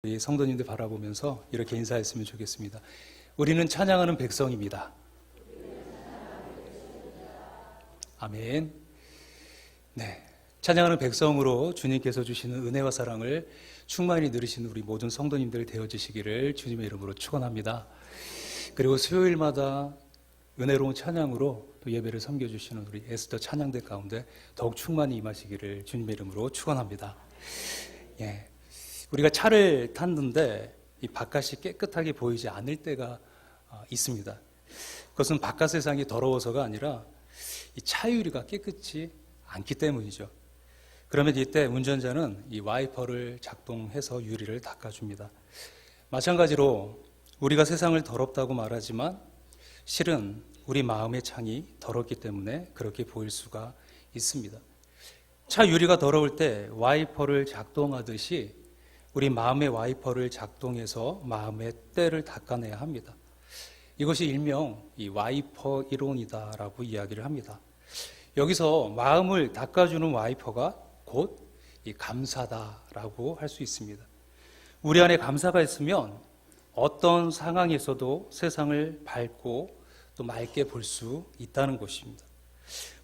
우리 성도님들 바라보면서 이렇게 인사했으면 좋겠습니다. 우리는 찬양하는 백성입니다. 아멘. 네, 찬양하는 백성으로 주님께서 주시는 은혜와 사랑을 충만히 누리시는 우리 모든 성도님들 되어주시기를 주님의 이름으로 축원합니다. 그리고 수요일마다 은혜로운 찬양으로 또 예배를 섬겨주시는 우리 에스더 찬양대 가운데 더욱 충만히 임하시기를 주님의 이름으로 축원합니다. 예. 우리가 차를 탔는데 이 바깥이 깨끗하게 보이지 않을 때가 있습니다. 그것은 바깥 세상이 더러워서가 아니라 이 차 유리가 깨끗이 않기 때문이죠. 그러면 이때 운전자는 이 와이퍼를 작동해서 유리를 닦아줍니다. 마찬가지로 우리가 세상을 더럽다고 말하지만 실은 우리 마음의 창이 더럽기 때문에 그렇게 보일 수가 있습니다. 차 유리가 더러울 때 와이퍼를 작동하듯이 우리 마음의 와이퍼를 작동해서 마음의 때를 닦아내야 합니다. 이것이 일명 이 와이퍼 이론이다라고 이야기를 합니다. 여기서 마음을 닦아주는 와이퍼가 곧 이 감사다라고 할 수 있습니다. 우리 안에 감사가 있으면 어떤 상황에서도 세상을 밝고 또 맑게 볼 수 있다는 것입니다.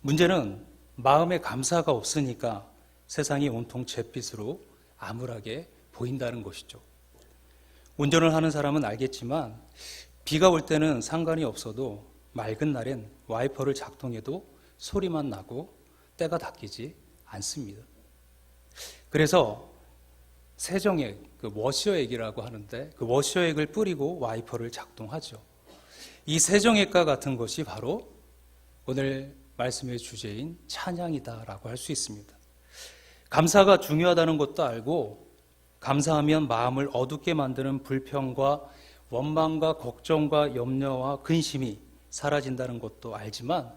문제는 마음에 감사가 없으니까 세상이 온통 잿빛으로 암울하게 보인다는 것이죠. 운전을 하는 사람은 알겠지만 비가 올 때는 상관이 없어도 맑은 날엔 와이퍼를 작동해도 소리만 나고 때가 닦이지 않습니다. 그래서 세정액, 워셔액이라고 하는데 그 워셔액을 뿌리고 와이퍼를 작동하죠. 이 세정액과 같은 것이 바로 오늘 말씀의 주제인 찬양이다라고 할 수 있습니다. 감사가 중요하다는 것도 알고 감사하면 마음을 어둡게 만드는 불평과 원망과 걱정과 염려와 근심이 사라진다는 것도 알지만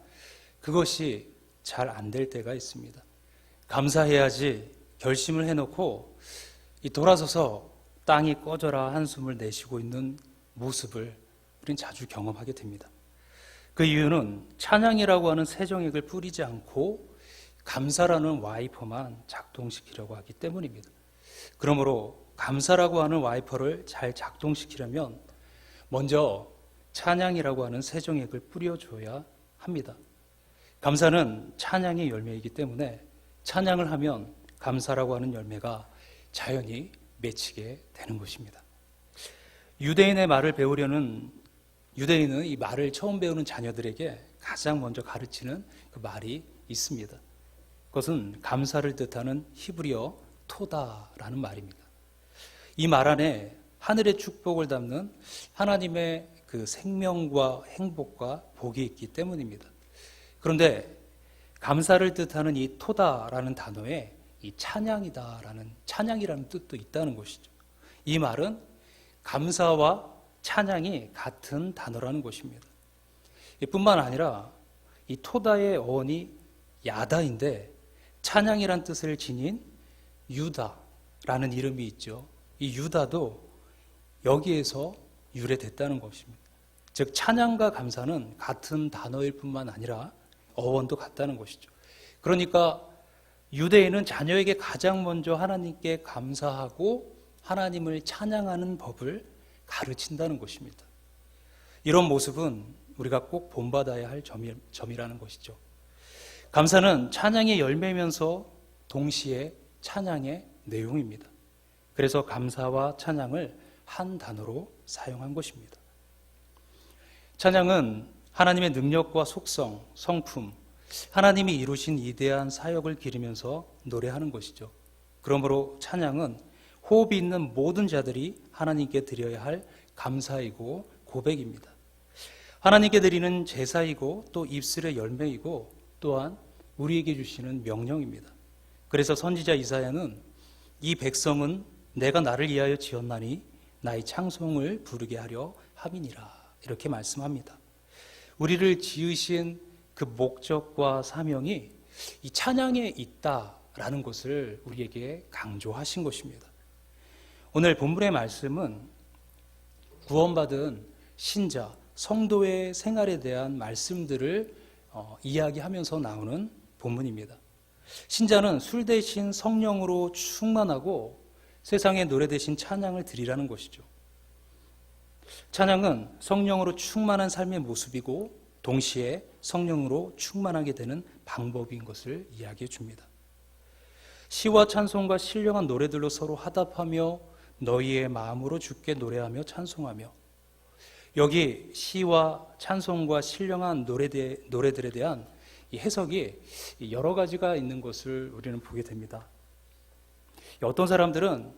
그것이 잘 안 될 때가 있습니다. 감사해야지 결심을 해놓고 돌아서서 땅이 꺼져라 한숨을 내쉬고 있는 모습을 우린 자주 경험하게 됩니다. 그 이유는 찬양이라고 하는 세정액을 뿌리지 않고 감사라는 와이퍼만 작동시키려고 하기 때문입니다. 그러므로 감사라고 하는 와이퍼를 잘 작동시키려면 먼저 찬양이라고 하는 세정액을 뿌려줘야 합니다. 감사는 찬양의 열매이기 때문에 찬양을 하면 감사라고 하는 열매가 자연히 맺히게 되는 것입니다. 유대인의 말을 배우려는 유대인은 이 말을 처음 배우는 자녀들에게 가장 먼저 가르치는 그 말이 있습니다. 그것은 감사를 뜻하는 히브리어 토다라는 말입니다. 이 말 안에 하늘의 축복을 담는 하나님의 그 생명과 행복과 복이 있기 때문입니다. 그런데 감사를 뜻하는 이 토다라는 단어에 이 찬양이라는 뜻도 있다는 것이죠. 이 말은 감사와 찬양이 같은 단어라는 것입니다. 이뿐만 아니라 이 토다의 어원이 야다인데 찬양이란 뜻을 지닌 유다라는 이름이 있죠. 이 유다도 여기에서 유래됐다는 것입니다. 즉 찬양과 감사는 같은 단어일 뿐만 아니라 어원도 같다는 것이죠. 그러니까 유대인은 자녀에게 가장 먼저 하나님께 감사하고 하나님을 찬양하는 법을 가르친다는 것입니다. 이런 모습은 우리가 꼭 본받아야 할 점이라는 것이죠. 감사는 찬양의 열매면서 동시에 찬양의 내용입니다. 그래서 감사와 찬양을 한 단어로 사용한 것입니다. 찬양은 하나님의 능력과 속성, 성품, 하나님이 이루신 위대한 사역을 기리면서 노래하는 것이죠. 그러므로 찬양은 호흡이 있는 모든 자들이 하나님께 드려야 할 감사이고 고백입니다. 하나님께 드리는 제사이고 또 입술의 열매이고 또한 우리에게 주시는 명령입니다. 그래서 선지자 이사야는 이 백성은 내가 나를 위하여 지었나니 나의 창송을 부르게 하려 함이니라 이렇게 말씀합니다. 우리를 지으신 그 목적과 사명이 이 찬양에 있다라는 것을 우리에게 강조하신 것입니다. 오늘 본문의 말씀은 구원받은 신자, 성도의 생활에 대한 말씀들을 이야기하면서 나오는 본문입니다. 신자는 술 대신 성령으로 충만하고 세상의 노래 대신 찬양을 드리라는 것이죠. 찬양은 성령으로 충만한 삶의 모습이고 동시에 성령으로 충만하게 되는 방법인 것을 이야기해 줍니다. 시와 찬송과 신령한 노래들로 서로 화답하며 너희의 마음으로 주께 노래하며 찬송하며, 여기 시와 찬송과 신령한 노래들에 대한 이 해석이 여러 가지가 있는 것을 우리는 보게 됩니다. 어떤 사람들은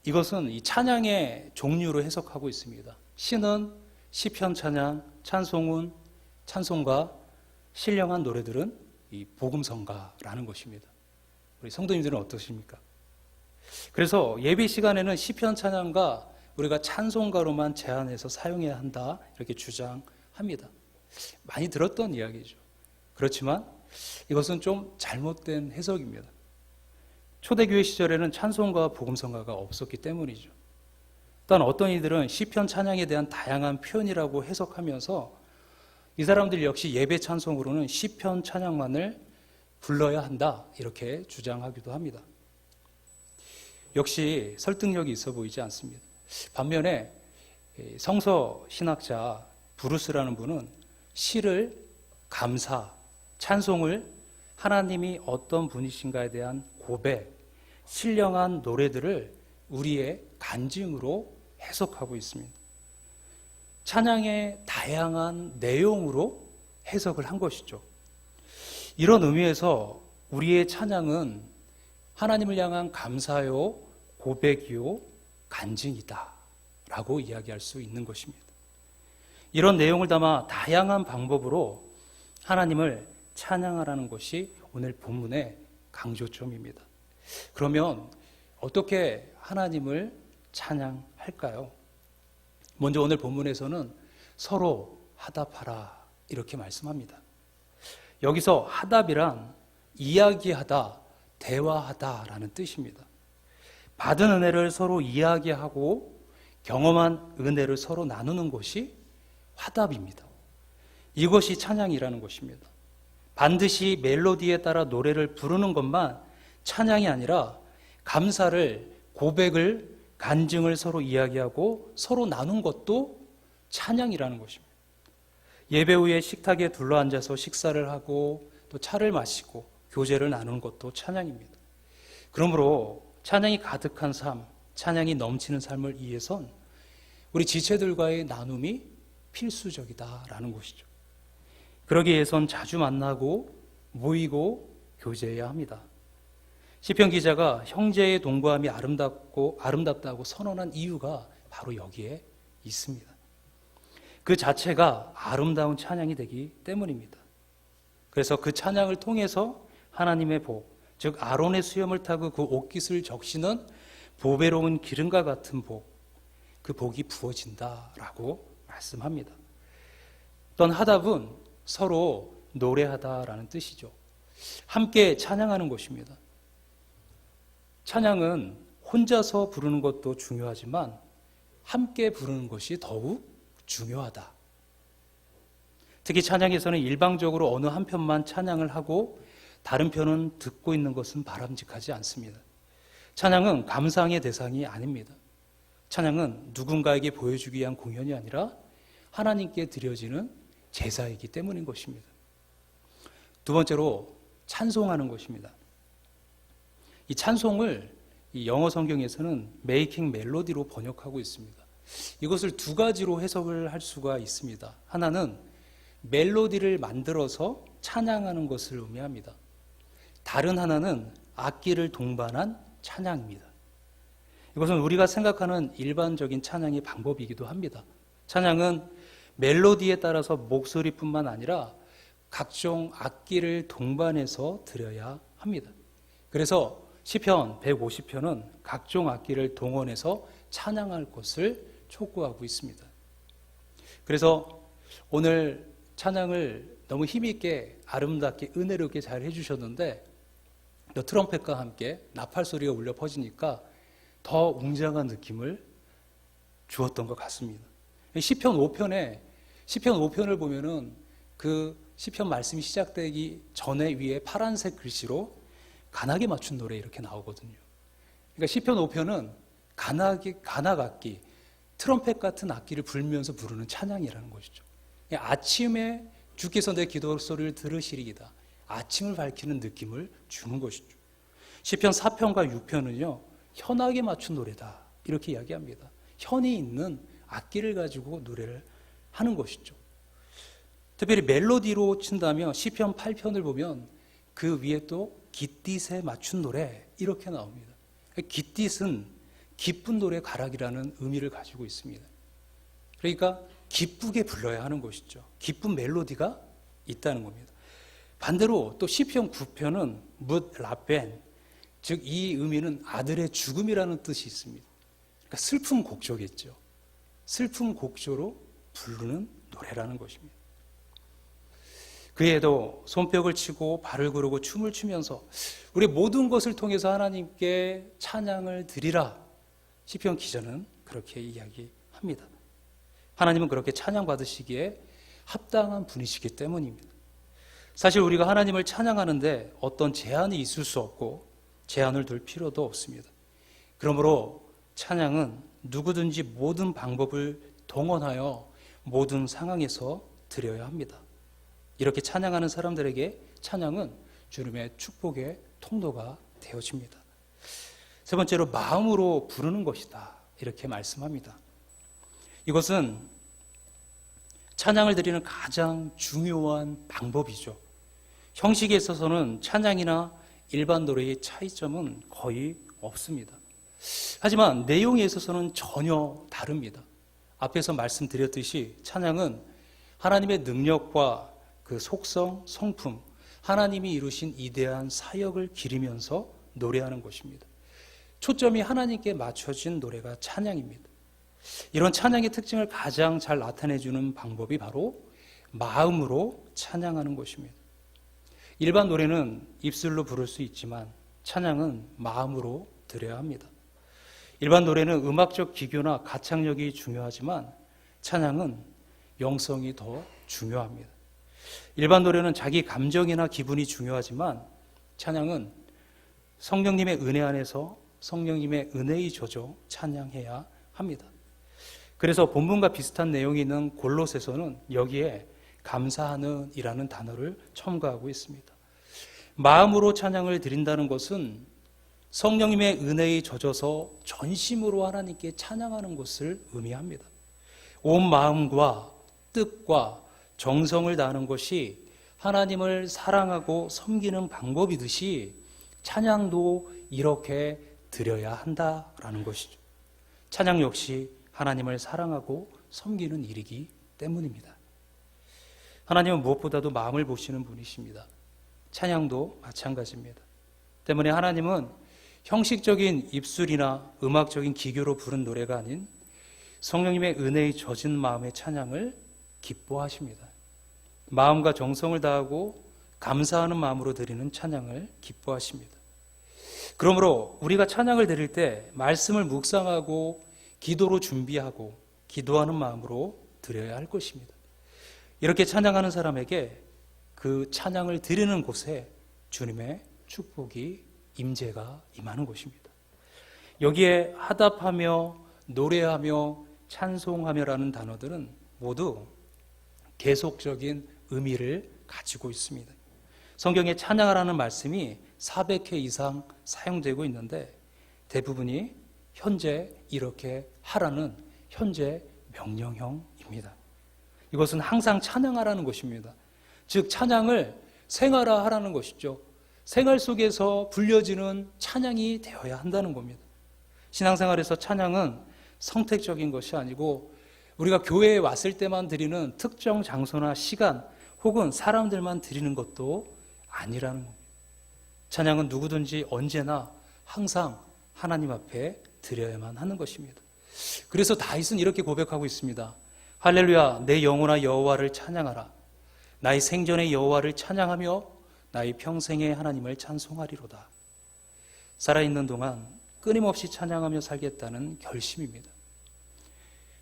이것은 이 찬양의 종류로 해석하고 있습니다. 시는 시편 찬양, 찬송은 찬송가, 신령한 노래들은 이 복음성가라는 것입니다. 우리 성도님들은 어떠십니까? 그래서 예배 시간에는 시편 찬양과 우리가 찬송가로만 제한해서 사용해야 한다, 이렇게 주장합니다. 많이 들었던 이야기죠. 그렇지만 이것은 좀 잘못된 해석입니다. 초대교회 시절에는 찬송가와 복음성가가 없었기 때문이죠. 또한 어떤 이들은 시편 찬양에 대한 다양한 표현이라고 해석하면서 이 사람들 역시 예배 찬송으로는 시편 찬양만을 불러야 한다, 이렇게 주장하기도 합니다. 역시 설득력이 있어 보이지 않습니다. 반면에 성서 신학자 브루스라는 분은 시를 감사, 찬송을 하나님이 어떤 분이신가에 대한 고백, 신령한 노래들을 우리의 간증으로 해석하고 있습니다. 찬양의 다양한 내용으로 해석을 한 것이죠. 이런 의미에서 우리의 찬양은 하나님을 향한 감사요, 고백이요, 간증이다 라고 이야기할 수 있는 것입니다. 이런 내용을 담아 다양한 방법으로 하나님을 찬양하라는 것이 오늘 본문의 강조점입니다. 그러면 어떻게 하나님을 찬양할까요? 먼저 오늘 본문에서는 서로 화답하라, 이렇게 말씀합니다. 여기서 화답이란 이야기하다, 대화하다라는 뜻입니다. 받은 은혜를 서로 이야기하고 경험한 은혜를 서로 나누는 것이 화답입니다. 이것이 찬양이라는 것입니다. 반드시 멜로디에 따라 노래를 부르는 것만 찬양이 아니라 감사를, 고백을, 간증을 서로 이야기하고 서로 나눈 것도 찬양이라는 것입니다. 예배 후에 식탁에 둘러앉아서 식사를 하고 또 차를 마시고 교제를 나누는 것도 찬양입니다. 그러므로 찬양이 가득한 삶, 찬양이 넘치는 삶을 위해선 우리 지체들과의 나눔이 필수적이다라는 것이죠. 그러기 위해선 자주 만나고 모이고 교제해야 합니다. 시편 기자가 형제의 동거함이 아름답다고 선언한 이유가 바로 여기에 있습니다. 그 자체가 아름다운 찬양이 되기 때문입니다. 그래서 그 찬양을 통해서 하나님의 복, 즉 아론의 수염을 타고 그 옷깃을 적시는 보배로운 기름과 같은 복, 그 복이 부어진다라고 말씀합니다. 어떤 하답은 서로 노래하다라는 뜻이죠. 함께 찬양하는 것입니다. 찬양은 혼자서 부르는 것도 중요하지만 함께 부르는 것이 더욱 중요하다. 특히 찬양에서는 일방적으로 어느 한 편만 찬양을 하고 다른 편은 듣고 있는 것은 바람직하지 않습니다. 찬양은 감상의 대상이 아닙니다. 찬양은 누군가에게 보여주기 위한 공연이 아니라 하나님께 드려지는 제사이기 때문인 것입니다. 두 번째로 찬송하는 것입니다. 이 찬송을 이 영어 성경에서는 메이킹 멜로디로 번역하고 있습니다. 이것을 두 가지로 해석을 할 수가 있습니다. 하나는 멜로디를 만들어서 찬양하는 것을 의미합니다. 다른 하나는 악기를 동반한 찬양입니다. 이것은 우리가 생각하는 일반적인 찬양의 방법이기도 합니다. 찬양은 멜로디에 따라서 목소리뿐만 아니라 각종 악기를 동반해서 드려야 합니다. 그래서 시편 150편은 각종 악기를 동원해서 찬양할 것을 촉구하고 있습니다. 그래서 오늘 찬양을 너무 힘있게 아름답게 은혜롭게 잘 해주셨는데 또 트럼펫과 함께 나팔 소리가 울려 퍼지니까 더 웅장한 느낌을 주었던 것 같습니다. 시편 5편을 보면은 그 시편 말씀이 시작되기 전에 위에 파란색 글씨로 간하게 맞춘 노래 이렇게 나오거든요. 그러니까 시편 5편은 간악악기, 트럼펫 같은 악기를 불면서 부르는 찬양이라는 것이죠. 아침에 주께서 내 기도 소리를 들으시리이다. 아침을 밝히는 느낌을 주는 것이죠. 시편 4편과 6편은요. 현악에 맞춘 노래다. 이렇게 이야기합니다. 현이 있는 악기를 가지고 노래를 하는 것이죠. 특별히 멜로디로 친다면 시편 8편을 보면 그 위에 또 깃딧에 맞춘 노래 이렇게 나옵니다. 깃딧은 기쁜 노래 가락이라는 의미를 가지고 있습니다. 그러니까 기쁘게 불러야 하는 것이죠. 기쁜 멜로디가 있다는 겁니다. 반대로 또 시편 9편은 뭇 라벤, 즉 이 의미는 아들의 죽음이라는 뜻이 있습니다. 그러니까 슬픔 곡조겠죠. 슬픔 곡조로 부르는 노래라는 것입니다. 그에도 손뼉을 치고 발을 구르고 춤을 추면서 우리 모든 것을 통해서 하나님께 찬양을 드리라. 시편 기자는 그렇게 이야기합니다. 하나님은 그렇게 찬양받으시기에 합당한 분이시기 때문입니다. 사실 우리가 하나님을 찬양하는데 어떤 제한이 있을 수 없고 제한을 둘 필요도 없습니다. 그러므로 찬양은 누구든지 모든 방법을 동원하여 모든 상황에서 드려야 합니다. 이렇게 찬양하는 사람들에게 찬양은 주님의 축복의 통로가 되어집니다. 세 번째로 마음으로 부르는 것이다. 이렇게 말씀합니다. 이것은 찬양을 드리는 가장 중요한 방법이죠. 형식에 있어서는 찬양이나 일반 노래의 차이점은 거의 없습니다. 하지만 내용에 있어서는 전혀 다릅니다. 앞에서 말씀드렸듯이 찬양은 하나님의 능력과 그 속성, 성품, 하나님이 이루신 이대한 사역을 기리면서 노래하는 것입니다. 초점이 하나님께 맞춰진 노래가 찬양입니다. 이런 찬양의 특징을 가장 잘 나타내주는 방법이 바로 마음으로 찬양하는 것입니다. 일반 노래는 입술로 부를 수 있지만 찬양은 마음으로 드려야 합니다. 일반 노래는 음악적 기교나 가창력이 중요하지만 찬양은 영성이 더 중요합니다. 일반 노래는 자기 감정이나 기분이 중요하지만 찬양은 성령님의 은혜 안에서 성령님의 은혜의 저조 찬양해야 합니다. 그래서 본문과 비슷한 내용이 있는 골로새서는 여기에 감사하는 이라는 단어를 첨가하고 있습니다. 마음으로 찬양을 드린다는 것은 성령님의 은혜에 젖어서 전심으로 하나님께 찬양하는 것을 의미합니다. 온 마음과 뜻과 정성을 다하는 것이 하나님을 사랑하고 섬기는 방법이듯이 찬양도 이렇게 드려야 한다라는 것이죠. 찬양 역시 하나님을 사랑하고 섬기는 일이기 때문입니다. 하나님은 무엇보다도 마음을 보시는 분이십니다. 찬양도 마찬가지입니다. 때문에 하나님은 형식적인 입술이나 음악적인 기교로 부른 노래가 아닌 성령님의 은혜에 젖은 마음의 찬양을 기뻐하십니다. 마음과 정성을 다하고 감사하는 마음으로 드리는 찬양을 기뻐하십니다. 그러므로 우리가 찬양을 드릴 때 말씀을 묵상하고 기도로 준비하고 기도하는 마음으로 드려야 할 것입니다. 이렇게 찬양하는 사람에게 그 찬양을 드리는 곳에 주님의 축복이 임재가 임하는 것입니다. 여기에 화답하며 노래하며 찬송하며라는 단어들은 모두 계속적인 의미를 가지고 있습니다. 성경에 찬양하라는 말씀이 400회 이상 사용되고 있는데 대부분이 현재 이렇게 하라는 현재 명령형입니다. 이것은 항상 찬양하라는 것입니다. 즉 찬양을 생활화하라는 것이죠. 생활 속에서 불려지는 찬양이 되어야 한다는 겁니다. 신앙생활에서 찬양은 선택적인 것이 아니고 우리가 교회에 왔을 때만 드리는 특정 장소나 시간 혹은 사람들만 드리는 것도 아니라는 겁니다. 찬양은 누구든지 언제나 항상 하나님 앞에 드려야만 하는 것입니다. 그래서 다윗은 이렇게 고백하고 있습니다. 할렐루야, 내 영혼아 여호와를 찬양하라. 나의 생전의 여호와를 찬양하며 나의 평생의 하나님을 찬송하리로다. 살아있는 동안 끊임없이 찬양하며 살겠다는 결심입니다.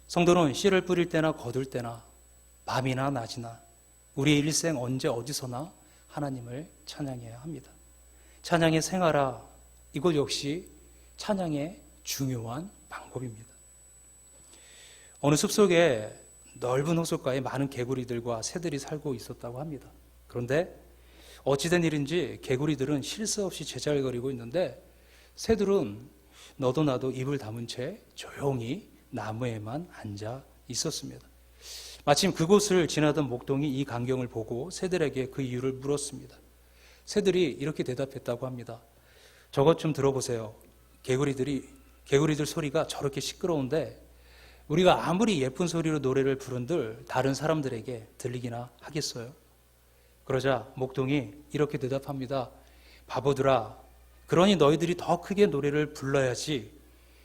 성도는 씨를 뿌릴 때나 거둘 때나 밤이나 낮이나 우리의 일생 언제 어디서나 하나님을 찬양해야 합니다. 찬양의 생활화, 이것 역시 찬양의 중요한 방법입니다. 어느 숲속에 넓은 호숫가에 많은 개구리들과 새들이 살고 있었다고 합니다. 그런데 어찌된 일인지 개구리들은 쉴 새 없이 제잘거리고 있는데 새들은 너도 나도 입을 다문 채 조용히 나무에만 앉아 있었습니다. 마침 그곳을 지나던 목동이 이 광경을 보고 새들에게 그 이유를 물었습니다. 새들이 이렇게 대답했다고 합니다. 저것 좀 들어보세요. 개구리들 소리가 저렇게 시끄러운데 우리가 아무리 예쁜 소리로 노래를 부른들 다른 사람들에게 들리기나 하겠어요? 그러자 목동이 이렇게 대답합니다. 바보들아, 그러니 너희들이 더 크게 노래를 불러야지.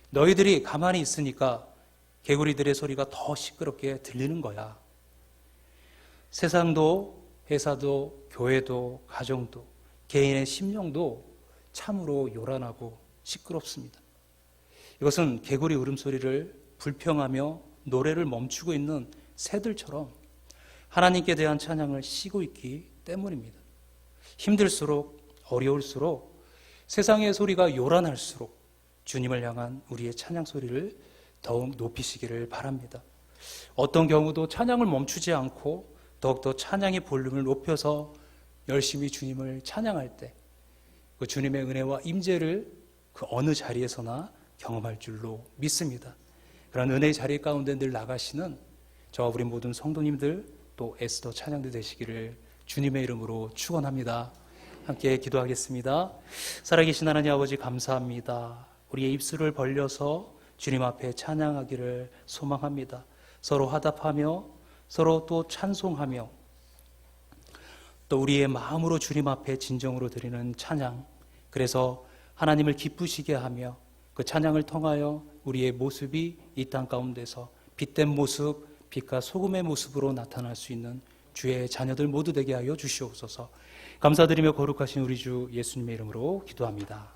너희들이 가만히 있으니까 개구리들의 소리가 더 시끄럽게 들리는 거야. 세상도, 회사도, 교회도, 가정도, 개인의 심령도 참으로 요란하고 시끄럽습니다. 이것은 개구리 울음소리를 불평하며 노래를 멈추고 있는 새들처럼 하나님께 대한 찬양을 쉬고 있기 때문입니다. 힘들수록, 어려울수록, 세상의 소리가 요란할수록 주님을 향한 우리의 찬양 소리를 더욱 높이시기를 바랍니다. 어떤 경우도 찬양을 멈추지 않고 더욱더 찬양의 볼륨을 높여서 열심히 주님을 찬양할 때 그 주님의 은혜와 임재를 그 어느 자리에서나 경험할 줄로 믿습니다. 그런 은혜의 자리 가운데 늘 나가시는 저와 우리 모든 성도님들 또 애쓰도 찬양대 되시기를 주님의 이름으로 축원합니다. 함께 기도하겠습니다. 살아계신 하나님 아버지 감사합니다. 우리의 입술을 벌려서 주님 앞에 찬양하기를 소망합니다. 서로 화답하며 서로 또 찬송하며 또 우리의 마음으로 주님 앞에 진정으로 드리는 찬양, 그래서 하나님을 기쁘시게 하며 그 찬양을 통하여 우리의 모습이 이 땅 가운데서 빛된 모습, 빛과 소금의 모습으로 나타날 수 있는 주의 자녀들 모두 되게 하여 주시옵소서. 감사드리며 거룩하신 우리 주 예수님의 이름으로 기도합니다.